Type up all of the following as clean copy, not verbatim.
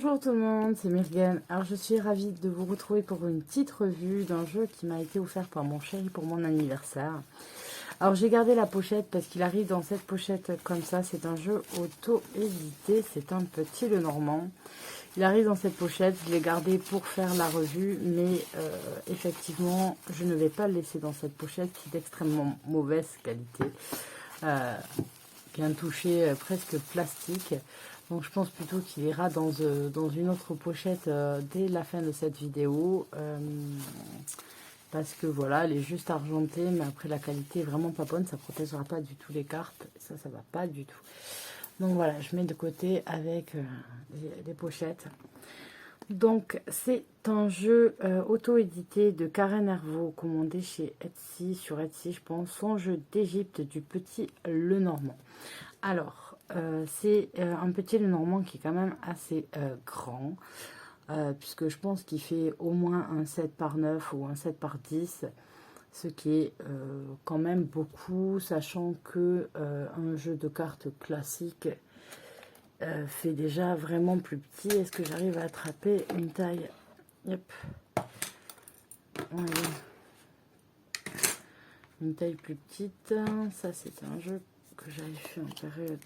Bonjour tout le monde, c'est Myrgane. Alors je suis ravie de vous retrouver pour une petite revue d'un jeu qui m'a été offert par mon chéri pour mon anniversaire. Alors j'ai gardé la pochette parce qu'il arrive dans cette pochette comme ça. C'est un jeu auto-édité, c'est un petit Lenormand. Il arrive dans cette pochette, je l'ai gardé pour faire la revue, mais effectivement je ne vais pas le laisser dans cette pochette qui est d'extrêmement mauvaise qualité. Bien touché, presque plastique. Donc je pense plutôt qu'il ira dans une autre pochette dès la fin de cette vidéo. Parce que voilà, elle est juste argentée, mais après la qualité est vraiment pas bonne. Ça ne protégera pas du tout les cartes. Ça va pas du tout. Donc voilà, je mets de côté avec les pochettes. Donc c'est un jeu auto-édité de Karen Hervaux, commandé chez Etsy, sur Etsy je pense, son jeu d'Égypte du petit Lenormand. Alors, c'est un petit Lenormand qui est quand même assez grand, puisque je pense qu'il fait au moins un 7 par 9 ou un 7 par 10, ce qui est quand même beaucoup, sachant que un jeu de cartes classique fait déjà vraiment plus petit. Est-ce que j'arrive à attraper une taille? Yep. Voilà. Une taille plus petite. Ça, c'est un jeu que j'avais fait en période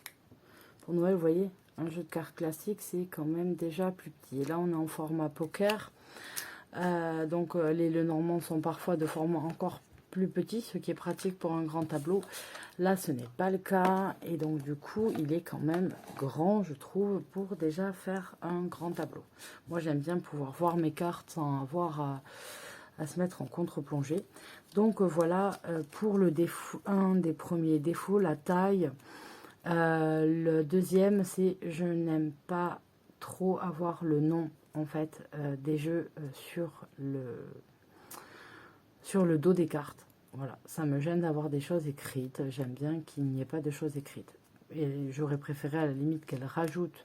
pour Noël. Vous voyez, un jeu de cartes classique, c'est quand même déjà plus petit. Et là, on est en format poker. Donc, les Lenormands sont parfois de format encore plus petit, ce qui est pratique pour un grand tableau. Là, ce n'est pas le cas. Et donc, du coup, il est quand même grand, je trouve, pour déjà faire un grand tableau. Moi, j'aime bien pouvoir voir mes cartes sans avoir à se mettre en contre-plongée. Donc, voilà, pour le défaut, un des premiers défauts, la taille. Le deuxième, c'est je n'aime pas trop avoir le nom, en fait, des jeux sur le dos des cartes. Voilà, ça me gêne d'avoir des choses écrites. J'aime bien qu'il n'y ait pas de choses écrites. Et j'aurais préféré à la limite qu'elle rajoute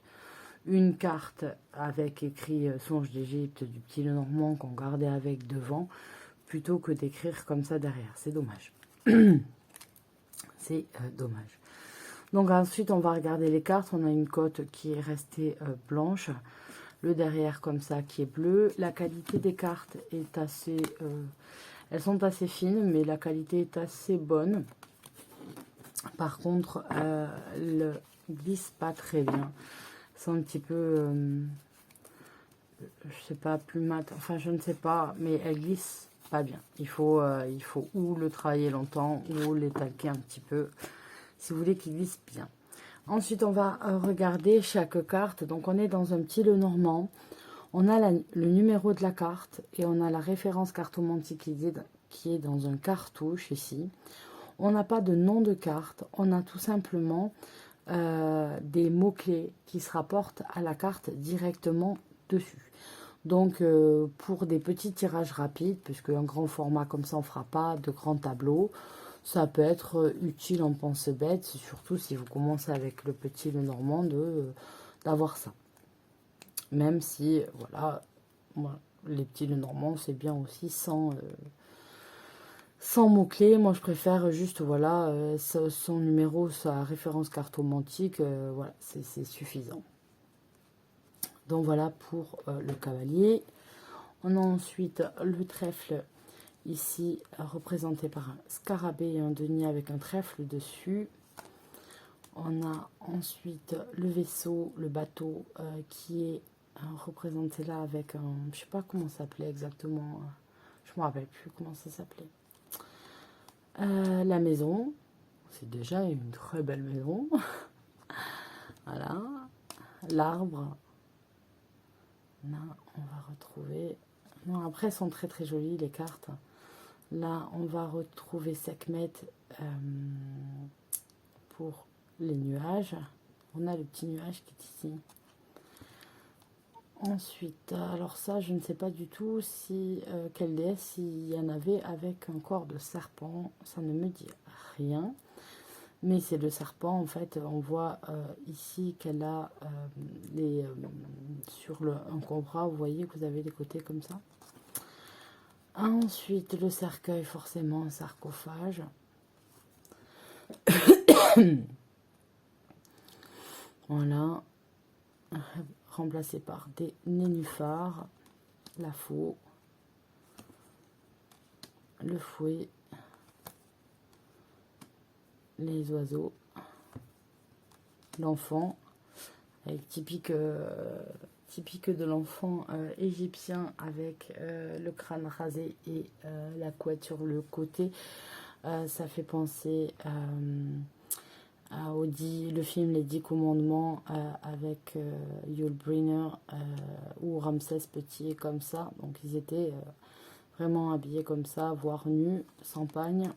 une carte avec écrit Songe d'Égypte du petit Lenormand qu'on gardait avec devant, plutôt que d'écrire comme ça derrière. C'est dommage. C'est dommage. Donc ensuite, on va regarder les cartes. On a une cote qui est restée blanche. Le derrière comme ça qui est bleu. La qualité des cartes est assez... elles sont assez fines, mais la qualité est assez bonne. Par contre, elles ne glissent pas très bien. C'est un petit peu... je sais pas, plus mat. Enfin, je ne sais pas, mais elles glissent pas bien. Il faut ou le travailler longtemps ou les talquer un petit peu, si vous voulez qu'il glisse bien. Ensuite, on va regarder chaque carte. Donc, on est dans un petit Lenormand. On a le numéro de la carte et on a la référence cartomantique qui est dans un cartouche ici. On n'a pas de nom de carte. On a tout simplement des mots-clés qui se rapportent à la carte directement dessus. Donc, pour des petits tirages rapides, puisque un grand format comme ça, on ne fera pas de grands tableaux, ça peut être utile en pense bête, surtout si vous commencez avec le petit Lenormand, d'avoir ça. Même si, voilà, moi, les petits Lenormands, c'est bien aussi sans mots-clés. Moi, je préfère juste, voilà, son numéro, sa référence cartomantique, voilà, c'est suffisant. Donc, voilà pour le cavalier. On a ensuite le trèfle. Ici, représenté par un scarabée et un denier avec un trèfle dessus. On a ensuite le vaisseau, le bateau, qui est représenté là avec un... Je ne sais pas comment ça s'appelait exactement. Je ne me rappelle plus comment ça s'appelait. La maison. C'est déjà une très belle maison. Voilà. L'arbre. Là, on va retrouver... Non, après, elles sont très très jolies, les cartes. Là, on va retrouver Sekhmet pour les nuages. On a le petit nuage qui est ici. Ensuite, alors ça, je ne sais pas du tout si quelle déesse, s'il y en avait avec un corps de serpent. Ça ne me dit rien. Mais c'est le serpent, en fait. On voit ici qu'elle a sur un cobra, vous voyez que vous avez les côtés comme ça. Ensuite, le cercueil, forcément, un sarcophage. Voilà. remplacé par des nénuphars, la faux, le fouet, les oiseaux, l'enfant, avec typique de l'enfant égyptien avec le crâne rasé et la couette sur le côté. Ça fait penser le film Les 10 Commandements avec Yul Brynner ou Ramsès Petit comme ça. Donc ils étaient vraiment habillés comme ça, voire nus, sans pagne.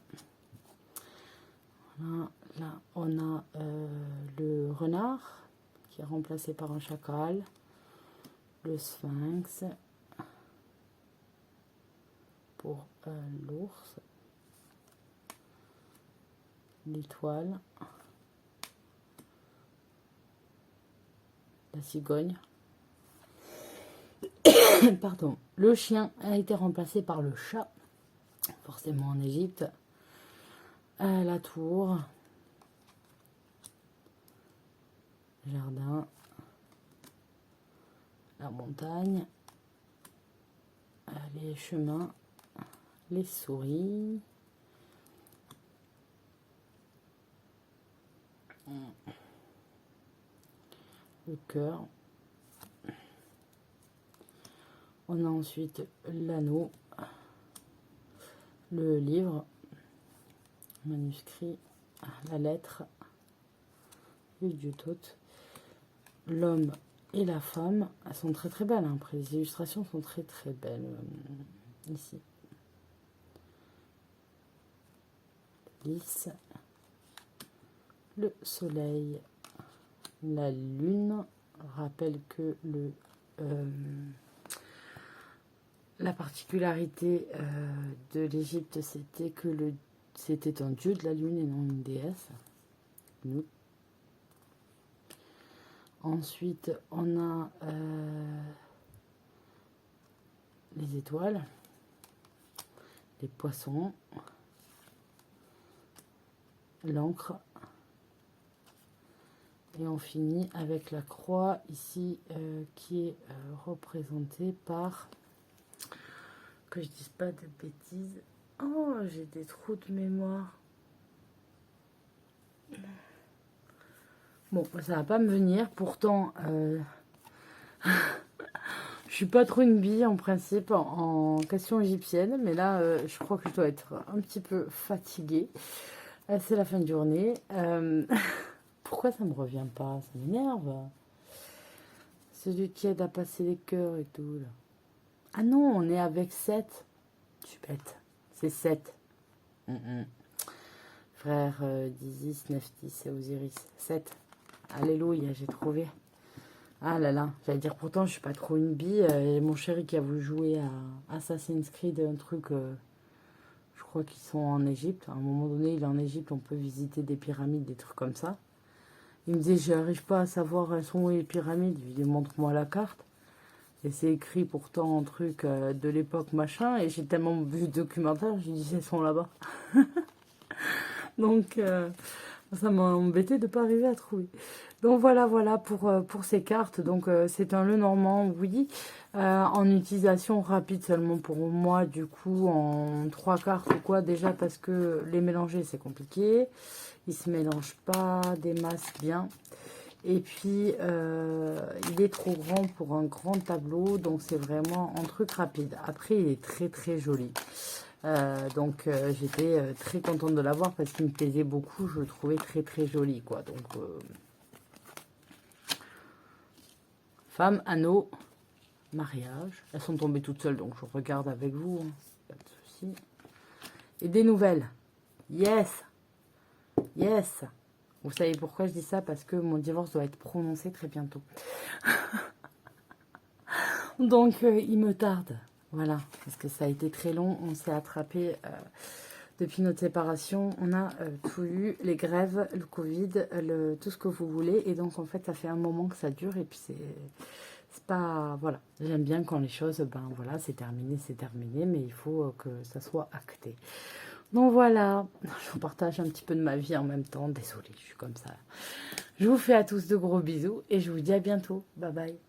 Là on a le renard qui est remplacé par un chacal, le sphinx pour l'ours, l'étoile, la cigogne. Pardon. Le chien a été remplacé par le chat, forcément en Égypte. La tour, jardin, la montagne, les chemins, les souris, le cœur. On a ensuite l'anneau, le livre, manuscrit, la lettre, le dieu Thoth, l'homme et la femme. Elles sont très très belles, hein. Après les illustrations sont très très belles ici. Lys, le soleil, la lune. Rappelle que la particularité de l'Égypte, c'était que c'était un dieu de la lune et non une déesse. Nous. Ensuite, on a les étoiles, les poissons, l'encre. Et on finit avec la croix ici qui est représentée par, que je dise pas de bêtises. Oh, j'ai des trous de mémoire. Bon, ça va pas me venir. Pourtant, je suis pas trop une bille en principe en question égyptienne. Mais là, je crois que je dois être un petit peu fatiguée. C'est la fin de journée. Pourquoi ça me revient pas? Ça m'énerve. Celui qui aide à passer les cœurs et tout. Là. Ah non, on est avec 7. Je suis bête. C'est 7. Frère d'Isis, Nephthys et Osiris. 7. Alléluia, j'ai trouvé. Ah là là, j'allais dire pourtant je suis pas trop une bille. Et mon chéri qui a voulu jouer à Assassin's Creed, un truc, je crois qu'ils sont en Égypte. À un moment donné, il est en Égypte, on peut visiter des pyramides, des trucs comme ça. Il me disait, j'arrive pas à savoir elles sont où les pyramides. Je lui dis, montre-moi la carte. Et c'est écrit pourtant un truc de l'époque machin. Et j'ai tellement vu de documentaire, je lui dis, elles sont là-bas. Donc, ça m'a embêté de ne pas arriver à trouver. Donc voilà pour ces cartes. Donc c'est un Lenormand, oui, en utilisation rapide seulement pour moi, du coup, en 3 cartes ou quoi, déjà parce que les mélanger c'est compliqué. Ils se mélangent pas des masses bien. Et puis, il est trop grand pour un grand tableau, donc c'est vraiment un truc rapide. Après, il est très très joli. Donc j'étais très contente de l'avoir parce qu'il me plaisait beaucoup, je le trouvais très très joli quoi. Donc femme, anneau, mariage, elles sont tombées toutes seules donc je regarde avec vous, hein. Pas de souci. Et des nouvelles, yes, yes. Vous savez pourquoi je dis ça? Parce que mon divorce doit être prononcé très bientôt. Donc il me tarde. Voilà, parce que ça a été très long, on s'est attrapé depuis notre séparation, on a tout eu, les grèves, le Covid, tout ce que vous voulez, et donc en fait ça fait un moment que ça dure, et puis c'est pas, voilà, j'aime bien quand les choses, ben voilà, c'est terminé, mais il faut que ça soit acté. Donc voilà, je vous partage un petit peu de ma vie en même temps, désolée, je suis comme ça. Je vous fais à tous de gros bisous, et je vous dis à bientôt, bye bye.